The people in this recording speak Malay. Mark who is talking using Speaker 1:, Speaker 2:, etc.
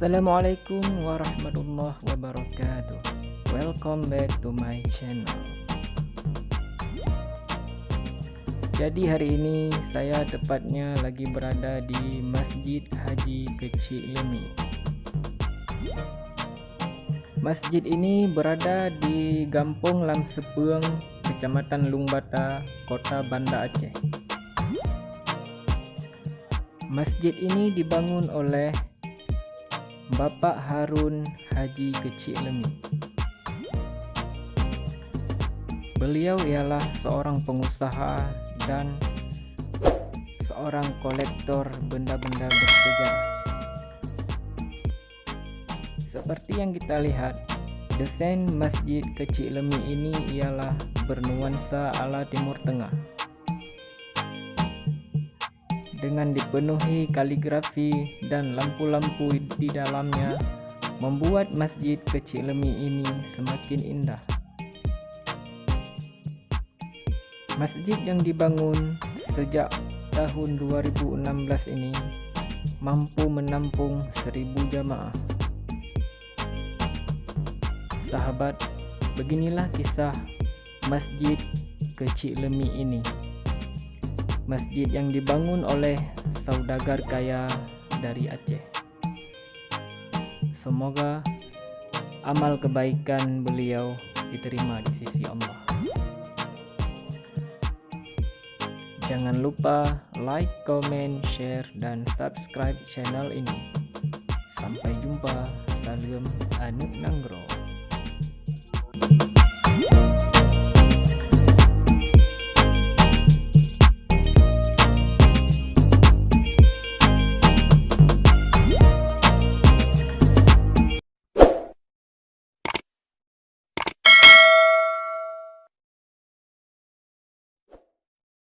Speaker 1: Assalamualaikum warahmatullahi wabarakatuh. Welcome back to my channel. Jadi hari ini saya tepatnya lagi berada di Masjid Haji Kecik Lemi. Masjid ini berada di Gampong Lam Sepeung, Kecamatan Lungbata, Kota Banda Aceh. Masjid ini dibangun oleh Bapak Harun Haji Kecik Lemi. Beliau ialah seorang pengusaha dan seorang kolektor benda-benda bersejarah. Seperti yang kita lihat, desain Masjid Kecik Lemi ini ialah bernuansa ala Timur Tengah, dengan dipenuhi kaligrafi dan lampu-lampu di dalamnya, membuat Masjid Kecik Lemi ini semakin indah. Masjid yang dibangun sejak tahun 2016 ini mampu menampung 1000 jamaah. Sahabat, beginilah kisah Masjid Kecik Lemi ini. Masjid yang dibangun oleh saudagar kaya dari Aceh. Semoga amal kebaikan beliau diterima di sisi Allah. Jangan lupa like, comment, share, dan subscribe channel ini. Sampai jumpa. Salam Anu Nanggro.